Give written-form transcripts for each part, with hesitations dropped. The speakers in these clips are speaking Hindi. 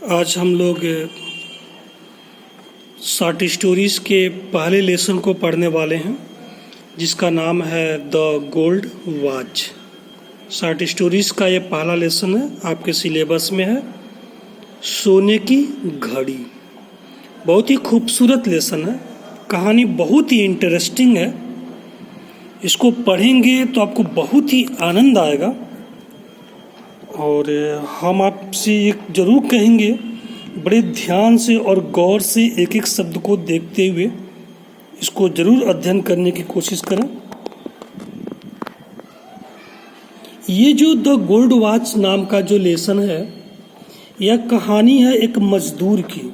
आज हम लोग शॉर्ट स्टोरीज़ के पहले लेसन को पढ़ने वाले हैं, जिसका नाम है the gold watch. Short stories का ये पहला लेसन है, आपके सिलेबस में है। सोने की घड़ी बहुत ही खूबसूरत लेसन है, कहानी बहुत ही इंटरेस्टिंग है। इसको पढ़ेंगे तो आपको बहुत ही आनंद आएगा। और हम आपसे एक ज़रूर कहेंगे, बड़े ध्यान से और गौर से एक एक शब्द को देखते हुए इसको ज़रूर अध्ययन करने की कोशिश करें। ये जो द गोल्ड वॉच नाम का जो लेसन है, यह कहानी है एक मजदूर की।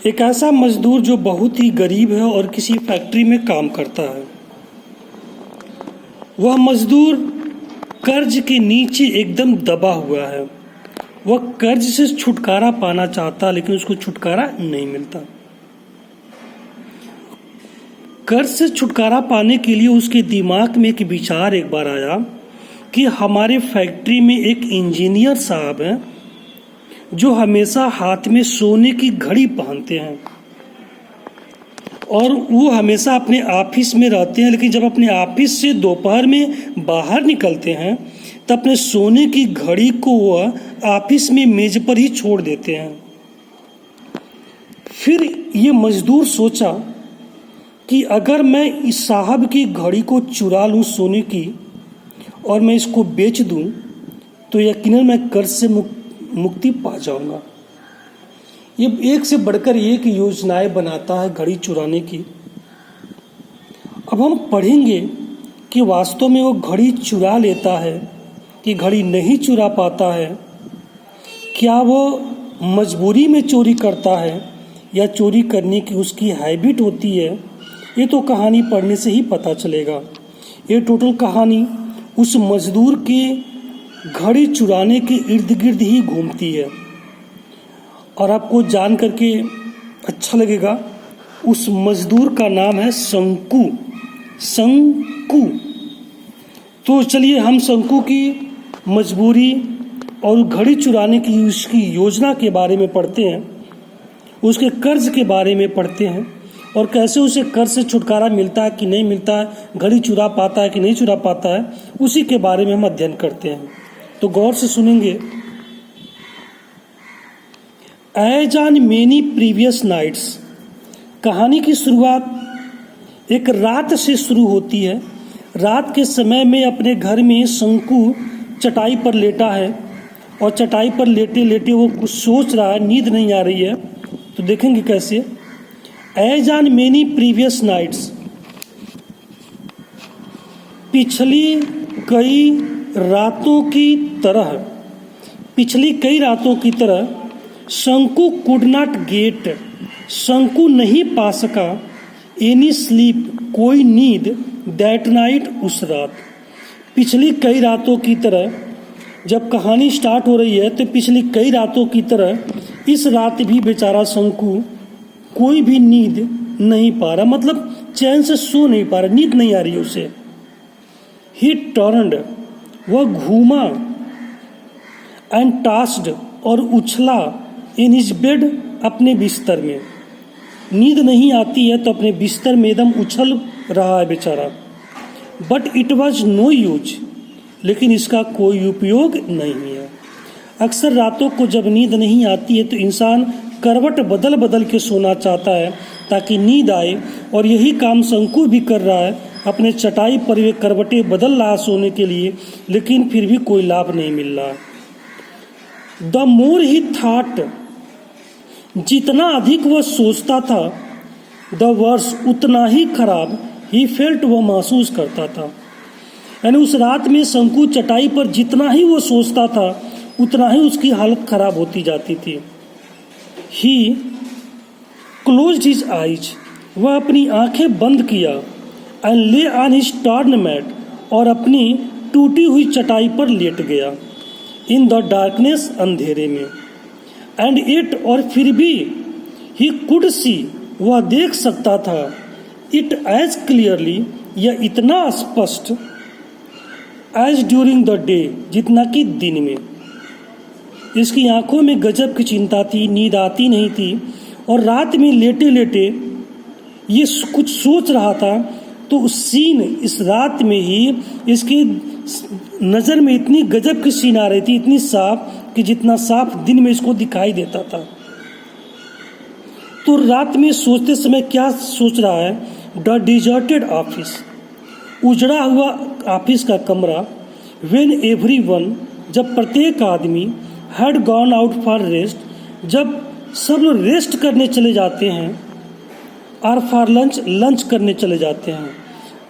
एक ऐसा मजदूर जो बहुत ही गरीब है और किसी फैक्ट्री में काम करता है। वह मजदूर कर्ज के नीचे एकदम दबा हुआ है। वह कर्ज से छुटकारा पाना चाहता, लेकिन उसको छुटकारा नहीं मिलता। कर्ज से छुटकारा पाने के लिए उसके दिमाग में एक विचार एक बार आया कि हमारे फैक्ट्री में एक इंजीनियर साहब हैं जो हमेशा हाथ में सोने की घड़ी पहनते हैं और वो हमेशा अपने ऑफिस में रहते हैं, लेकिन जब अपने ऑफिस से दोपहर में बाहर निकलते हैं तब अपने सोने की घड़ी को वह ऑफिस में मेज पर ही छोड़ देते हैं। फिर ये मजदूर सोचा कि अगर मैं इस साहब की घड़ी को चुरा लूँ सोने की और मैं इसको बेच दूँ तो यकीनन मैं कर्ज से मुक्ति पा जाऊँगा। ये एक से बढ़कर एक योजनाएं बनाता है घड़ी चुराने की। अब हम पढ़ेंगे कि वास्तव में वो घड़ी चुरा लेता है कि घड़ी नहीं चुरा पाता है। क्या वो मजबूरी में चोरी करता है या चोरी करने की उसकी हैबिट होती है, ये तो कहानी पढ़ने से ही पता चलेगा। ये टोटल कहानी उस मजदूर के घड़ी चुराने के इर्द गिर्द ही घूमती है और आपको जान करके अच्छा लगेगा। उस मजदूर का नाम है शंकु। तो चलिए हम शंकु की मजबूरी और घड़ी चुराने की उसकी योजना के बारे में पढ़ते हैं, उसके कर्ज के बारे में पढ़ते हैं और कैसे उसे कर्ज से छुटकारा मिलता है कि नहीं मिलता है, घड़ी चुरा पाता है कि नहीं चुरा पाता है, उसी के बारे में हम अध्ययन करते हैं। तो गौर से सुनेंगे। As on many previous nights, कहानी की शुरुआत एक रात से शुरू होती है। रात के समय में अपने घर में शंकु चटाई पर लेटा है और चटाई पर लेटे लेटे वो कुछ सोच रहा है, नींद नहीं आ रही है। तो देखेंगे कैसे। As on many previous nights, पिछली कई रातों की तरह शंकु कुड नॉट गेट, शंकु नहीं पा सका एनी स्लीप, कोई नींद दैट नाइट, उस रात। पिछली कई रातों की तरह, जब कहानी स्टार्ट हो रही है तो पिछली कई रातों की तरह इस रात भी बेचारा शंकु कोई भी नींद नहीं पा रहा, मतलब चैन से सो नहीं पा रहा, नींद नहीं आ रही उसे। ही टर्न्ड, वह घूमा, एंड टॉस्ड, और उछला, इन हिज बेड, अपने बिस्तर में। नींद नहीं आती है तो अपने बिस्तर में एकदम उछल रहा है बेचारा। But it was no use, लेकिन इसका कोई उपयोग नहीं है। अक्सर रातों को जब नींद नहीं आती है तो इंसान करवट बदल बदल के सोना चाहता है ताकि नींद आए, और यही काम शंकु भी कर रहा है। अपने चटाई पर वे करवटें बदल रहा सोने के लिए, लेकिन फिर भी कोई लाभ नहीं मिल रहा। द मोर ही थॉट, जितना अधिक वह सोचता था, द वर्स, उतना ही खराब ही फेल्ट, वह महसूस करता था। यानी उस रात में शंकु चटाई पर जितना ही वो सोचता था उतना ही उसकी हालत खराब होती जाती थी। ही क्लोज्ड हिज आइज, वह अपनी आंखें बंद किया, एंड ले ऑन हिज टॉर्न मैट, और अपनी टूटी हुई चटाई पर लेट गया। इन द डार्कनेस, अंधेरे में। एंड इट, और फिर भी, ही कुड सी, वह देख सकता था, इट एज क्लियरली, यह इतना स्पष्ट, एज ड्यूरिंग द डे, जितना कि दिन में। इसकी आंखों में गजब की चिंता थी, नींद आती नहीं थी और रात में लेटे लेटे ये कुछ सोच रहा था। तो उस सीन इस रात में ही इसकी नज़र में इतनी गजब की सीन आ रही थी, इतनी साफ कि जितना साफ दिन में इसको दिखाई देता था। तो रात में सोचते समय क्या सोच रहा है? द डिजर्टेड ऑफिस, उजड़ा हुआ ऑफिस का कमरा। व्हेन एवरीवन, जब प्रत्येक आदमी had gone out for rest, जब सब लोग रेस्ट करने चले जाते हैं, और फॉर लंच, लंच करने चले जाते हैं।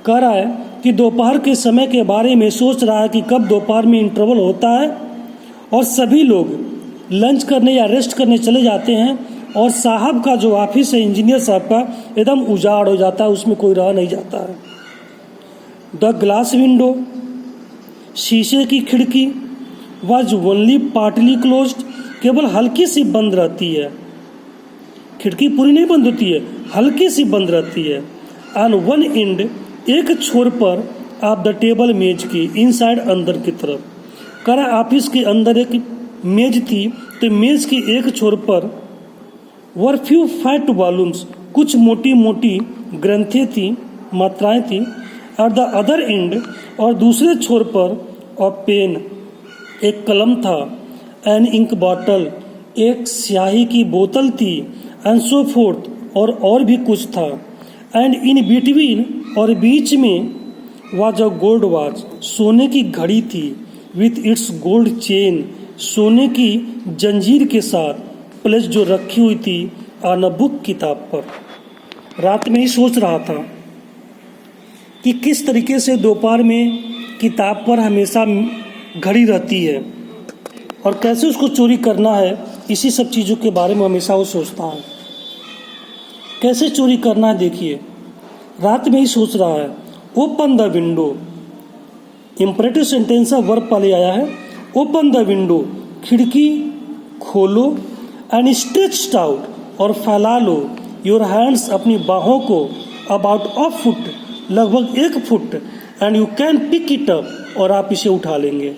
कह रहा है कि दोपहर के समय के बारे में सोच रहा है कि कब दोपहर में इंटरवल होता है और सभी लोग लंच करने या रेस्ट करने चले जाते हैं और साहब का जो ऑफिस है, इंजीनियर साहब का, एकदम उजाड़ हो जाता है, उसमें कोई रह नहीं जाता है। द ग्लास विंडो, शीशे की खिड़की, वॉज ओनली पार्टली क्लोज्ड, केवल हल्की सी बंद रहती है, खिड़की पूरी नहीं बंद होती है, हल्की सी बंद रहती है। ऑन वन एंड, एक छोर पर, आप द टेबल, मेज की, इनसाइड, अंदर की तरफ। कह रहा ऑफिस के अंदर एक मेज थी, तो मेज की एक छोर पर वर फ्यू फैट वॉल्यूम्स, कुछ मोटी मोटी ग्रंथें थी, मात्राएं थी। और द अदर एंड, और दूसरे छोर पर, और पेन, एक कलम था। एन इंक बॉटल, एक स्याही की बोतल थी। एंड सो फोर्थ, और भी कुछ था। एंड इन बिटवीन, और बीच में, वाज अ गोल्ड वॉच, सोने की घड़ी थी। विथ इट्स गोल्ड चेन, सोने की जंजीर के साथ, प्लेस जो रखी हुई थी ऑन अ बुक, किताब पर। रात में ही सोच रहा था कि किस तरीके से दोपहर में किताब पर हमेशा घड़ी रहती है और कैसे उसको चोरी करना है। इसी सब चीज़ों के बारे में हमेशा वो सोचता है, कैसे चोरी करना है। देखिए, रात में ही सोच रहा है। Open the window, imperative sentence है, वर्ब पहले आया है। ओपन द विंडो, खिड़की खोलो। एंड स्ट्रेच्ड आउट, और फैला लो। योर हैंड्स, अपनी बाहों को। अबाउट अ फुट, लगभग 1 foot. And you can pick it up, और आप इसे उठा लेंगे।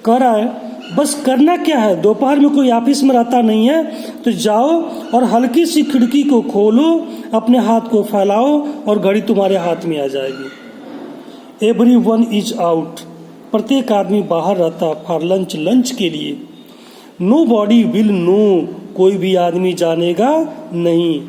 कह रहा है बस करना क्या है, दोपहर में कोई ऑफिस में रहता नहीं है, तो जाओ और हल्की सी खिड़की को खोलो, अपने हाथ को फैलाओ और घड़ी तुम्हारे हाथ में आ जाएगी। एवरीवन इज आउट, प्रत्येक आदमी बाहर रहता, फॉर लंच, लंच के लिए। नो बॉडी विल नो, कोई भी आदमी जानेगा नहीं।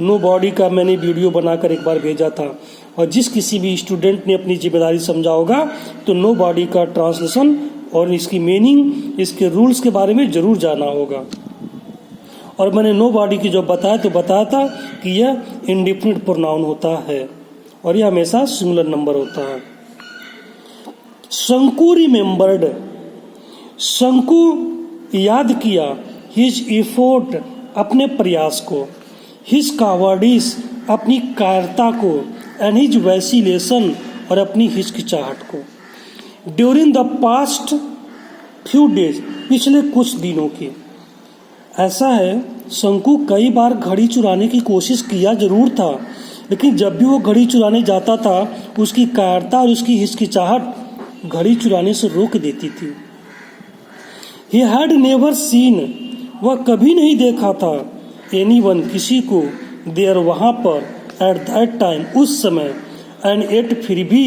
नो बॉडी का मैंने वीडियो बनाकर एक बार भेजा था, और जिस किसी भी स्टूडेंट ने अपनी जिम्मेदारी समझा होगा तो नो बॉडी का ट्रांसलेशन और इसकी मीनिंग, इसके रूल्स के बारे में जरूर जाना होगा। और मैंने नो बॉडी की जो बताया तो बताया था कि यह इंडिफिनिट प्रोनाउन होता है और यह हमेशा सिंगुलर नंबर होता है। शंकु रिमेंबर्ड, शंकु याद किया। हिज एफोर्ट, अपने प्रयास को। हिज कावर्डिस, अपनी कायरता को। एंड हिज वैसिलेशन, और अपनी हिचकिचाहट को। During the past few days, पिछले कुछ दिनों की। ऐसा है, शंकु कई बार घड़ी चुराने की कोशिश किया जरूर था, लेकिन जब भी वो घड़ी चुराने जाता था, उसकी कायरता और उसकी हिचकिचाहट घड़ी चुराने से रोक देती थी। ही हैड नेवर सीन, वह कभी नहीं देखा था। एनीवन, किसी को। देयर, वहाँ पर। एट दैट टाइम, उस समय। एंड एट, फिर भी।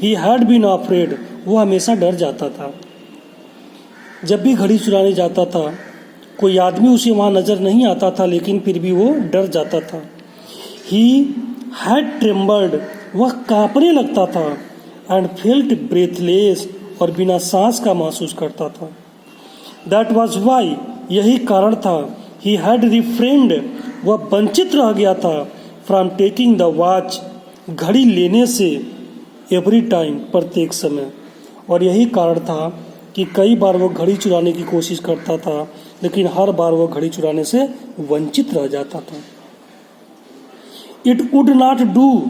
ही हैड बीन अफ्रेड, वो हमेशा डर जाता था। जब भी घड़ी चुराने जाता था, कोई आदमी उसे वहाँ नजर नहीं आता था, लेकिन फिर भी वो डर जाता था। ही हैड ट्रेम्बल्ड, वह कांपने लगता था। एंड फेल्ट ब्रेथलेस, और बिना सांस का महसूस करता था। दैट वॉज वाई, यही कारण था। ही हैड रिफ्रेंड, वह वंचित रह गया था। फ्रॉम टेकिंग द वॉच, घड़ी लेने से। एवरी टाइम, प्रत्येक समय। और यही कारण था कि कई बार वो घड़ी चुराने की कोशिश करता था, लेकिन हर बार वो घड़ी चुराने से वंचित रह जाता था। इट वुड नॉट डू,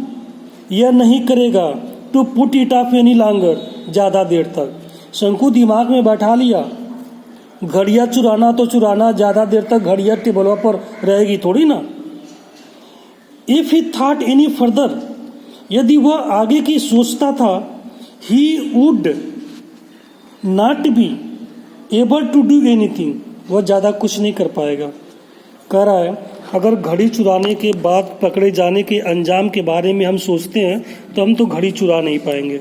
यह नहीं करेगा। To put it off any longer, ज़्यादा देर तक। शंकु दिमाग में बैठा लिया, घड़ियाँ चुराना तो चुराना, ज़्यादा देर तक घड़ियाँ टेबलों पर रहेगी थोड़ी ना। If he thought any further, यदि वह आगे की सोचता था, he would not be able to do anything, वह ज़्यादा कुछ नहीं कर पाएगा। कह रहा है अगर घड़ी चुराने के बाद पकड़े जाने के अंजाम के बारे में हम सोचते हैं तो हम तो घड़ी चुरा नहीं पाएंगे।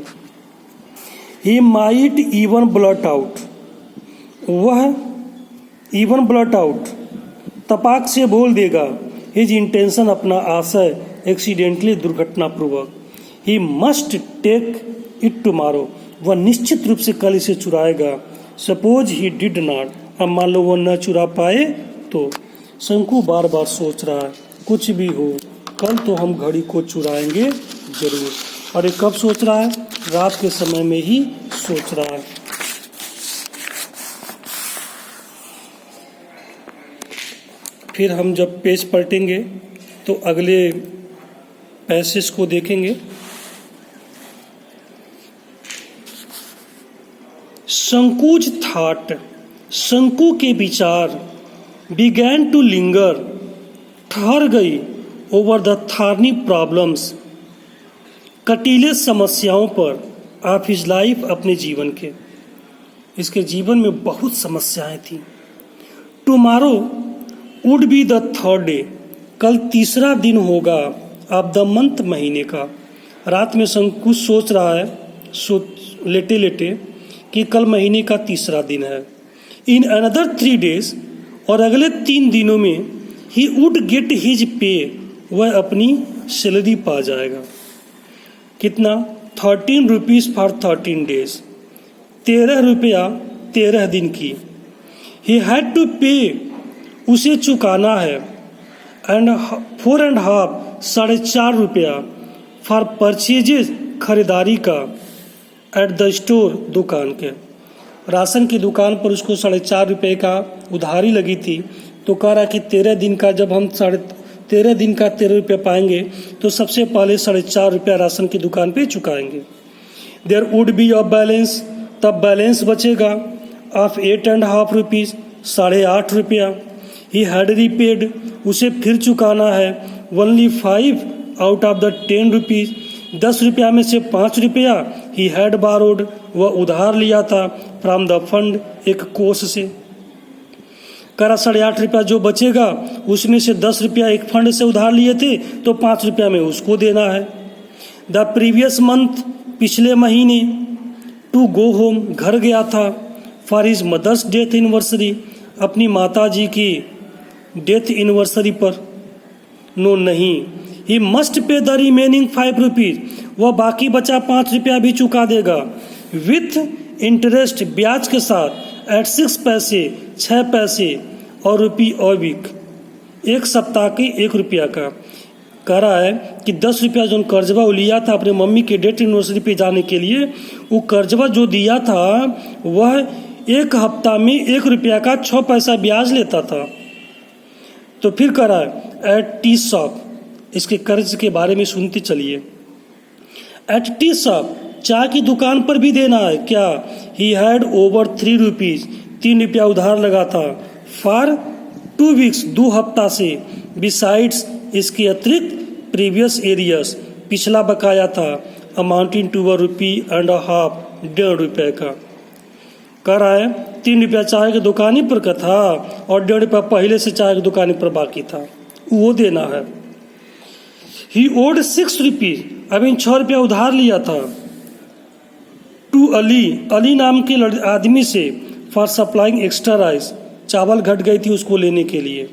He might even blurt out, वह इवन ब्लट आउट तपाक से बोल देगा हिज इंटेंशन, अपना आशय, एक्सीडेंटली, दुर्घटनापूर्वक। He must take it tomorrow, वह निश्चित रूप से कल इसे चुराएगा। सपोज ही डिड नॉट, अब मान लो वह न चुरा पाए तो। शंकु बार बार सोच रहा है कुछ भी हो कल तो हम घड़ी को चुराएंगे जरूर। और ये कब सोच रहा है? रात के समय में ही सोच रहा है। फिर हम जब पेज पलटेंगे तो अगले पैसेज को देखेंगे। शंकुज थॉट, शंकु के विचार, बिगैन टू लिंगर, ठहर गई, ओवर द थॉर्नी प्रॉब्लम्स, कटीले समस्याओं पर, ऑफ हिज लाइफ, अपने जीवन के। इसके जीवन में बहुत समस्याएं थी। Tomorrow would be the third day, कल तीसरा दिन होगा, ऑफ द मंथ, महीने का। रात में शंकु सोच रहा है, लेटे लेटे, कि कल महीने का तीसरा दिन है। इन अनदर 3 days, और अगले 3 दिनों में, he would get his pay, वह अपनी सैलरी पा जाएगा। कितना? 13 रुपीज फॉर 13 days, 13 रुपया 13 दिन की। ही हैड टू पे, उसे चुकाना है, एंड 4.5, 4.5 रुपया, फॉर परचेजेज, खरीदारी का, एट द स्टोर, दुकान के। राशन की दुकान पर उसको 4.5 रुपये का उधारी लगी थी, तो कह रहा कि 13 दिन का जब हम 13 दिन का 13 रुपये पाएंगे तो सबसे पहले 4.5 रुपया राशन की दुकान पे चुकाएंगे। There would be a balance, तब बैलेंस बचेगा, ऑफ 8.5 रुपीज, 8.5 रुपया। ही हैड रीपेड, उसे फिर चुकाना है, only 5 out of the 10 rupees, 10 रुपया में से 5 रुपया। ही हैड बारोड, वह उधार लिया था, फ्रॉम द फंड, एक कोष से। करा 8.5 रुपया जो बचेगा उसमें से 10 रुपया एक फंड से उधार लिए थे, तो 5 रुपया में उसको देना है। द प्रीवियस मंथ, पिछले महीने, टू गो होम, घर गया था, for his mother's death anniversary, अपनी माता जी की डेथ एनिवर्सरी पर। नो नहीं, he must pay the remaining 5 rupees, वह बाकी बचा 5 रुपया भी चुका देगा, विथ इंटरेस्ट, ब्याज के साथ, एट 6 पैसे, 6 पैसे, और रुपी और वीक, एक सप्ताह के 1 रुपया का। कह रहा है कि 10 रुपया जो कर्जवा लिया था अपने मम्मी के डेथ एनिवर्सरी पे जाने के लिए, वो कर्जवा जो दिया था वह 1 हफ्ता में 1 रुपया का 6 पैसा ब्याज लेता था। तो फिर कह रहा है एट टी शॉप, इसके कर्ज के बारे में सुनते चलिए। एट टी शॉप, चाय की दुकान पर भी देना है क्या? ही हैड ओवर 3 रुपीज, 3 रुपया उधार लगा था, फॉर 2 वीक्स, 2 हफ्ता से, बिसाइड्स, इसके अतिरिक्त, प्रीवियस एरियस, पिछला बकाया था, अमाउंटिंग टू 1.5 रुपया, 1.5 रुपये का। कह रहा है 3 रुपया चाय की दुकानी पर का था और 1.5 रुपया पहले से चाय की दुकानी पर बाकी था, वो देना है। ही ओड 6 रुपीज, अभी 6 रुपया उधार लिया था, टू अली, अली नाम के आदमी से, फॉर सप्लाइंग एक्स्ट्रा राइस, चावल घट गई थी उसको लेने के लिए,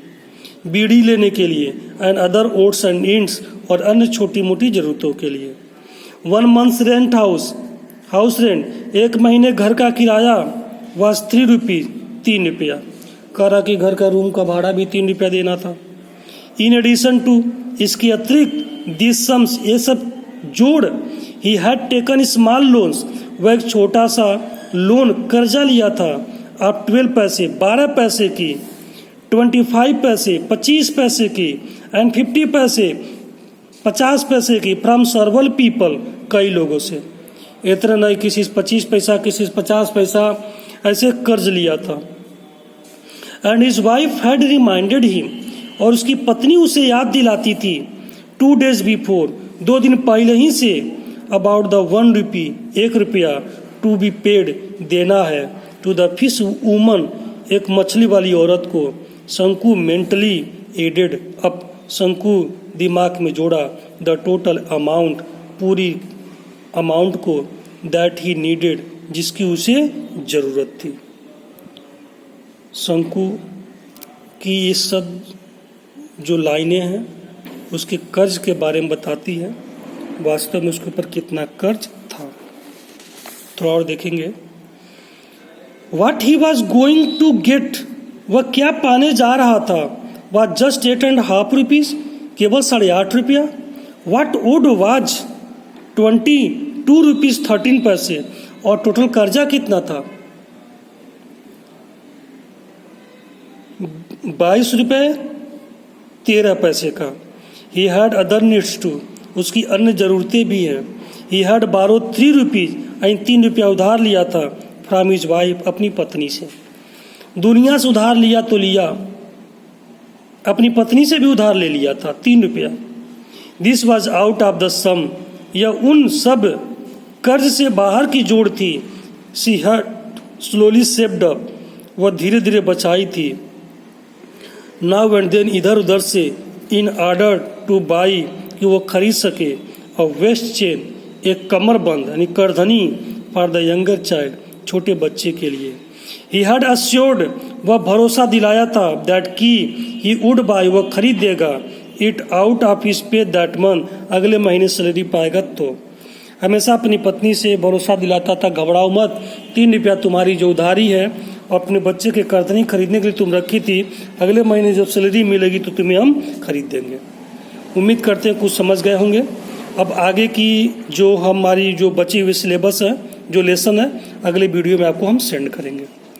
बीड़ी लेने के लिए, एंड अदर ओट्स एंड इंट्स, और अन्य छोटी मोटी जरूरतों के लिए। 1 मंथ्स रेंट हाउस रेंट, 1 महीने घर का किराया, वाज 3 रुपीज, 3 रुपया। कह रहा कि घर का रूम का भाड़ा भी 3 रुपया देना था। इन एडिशन टू, इसके अतिरिक्त, दिस सम्स, ये सब जोड़, he had taken small loans, वह एक छोटा सा लोन कर्जा लिया था, आप 12 पैसे, 12 पैसे की, 25 पैसे, 25 पैसे की, एंड 50 पैसे, 50 पैसे की, फ्रॉम सर्वल पीपल, कई लोगों से। इतना नहीं, किसी से 25 पैसा, किसी से 50 पैसा, ऐसे कर्ज लिया था। And his wife had reminded him, और उसकी पत्नी उसे याद दिलाती थी, 2 days बिफोर, 2 दिन पहले ही से, अबाउट द 1 रुपी, 1 रुपया, टू बी पेड, देना है, टू द फिश वूमन, एक मछली वाली औरत को शंकु मेंटली एडेड अप, शंकु दिमाग में जोड़ा द टोटल अमाउंट, पूरी अमाउंट को, दैट ही नीडेड, जिसकी उसे ज़रूरत थी। शंकु की ये सब जो लाइनें हैं उसके कर्ज के बारे में बताती है, वास्तव में उसके ऊपर कितना कर्ज था। थोड़ा और देखेंगे। What he was going to get, वह क्या पाने जा रहा था, was just 8.5 rupees, केवल 8.5 रुपया। What owed was 22 rupees 13 पैसे, और टोटल कर्जा कितना था, 22 रुपये 13 पैसे का। He had other needs too, उसकी अन्य ज़रूरतें भी हैं। He had borrowed 3 rupees, 3 रुपया उधार लिया था फ्रॉम हिज वाइफ, अपनी पत्नी से। दुनिया से उधार लिया तो लिया, अपनी पत्नी से भी उधार ले लिया था 3 रुपया। This was out of the sum, यह उन सब कर्ज से बाहर की जोड़ थी। She had slowly saved up, वह धीरे धीरे बचाई थी। नाउ एंड देन, इधर उधर से, इन ऑर्डर टू बाई, कि वो खरीद सके। और वेस्ट चेन, एक कमरबंद यानी करधनी, फॉर द यंगर चाइल्ड, छोटे बच्चे के लिए। ही हैड अस्योर्ड, वह भरोसा दिलाया था, दैट की ही वुड बाय, वह खरीद देगा, it out of his pay that month, अगले महीने सैलरी पाएगा तो। हमेशा अपनी पत्नी से भरोसा दिलाता था, घबराओ मत, 3 रुपया तुम्हारी जो उधारी है और अपने बच्चे के करतनी खरीदने के लिए तुम रखी थी, अगले महीने जब सैलरी मिलेगी तो तुम्हें हम खरीद देंगे। उम्मीद करते हैं कुछ समझ गए होंगे। अब आगे की जो हमारी जो बची हुई सिलेबस है, जो लेसन है, अगले वीडियो में आपको हम सेंड करेंगे।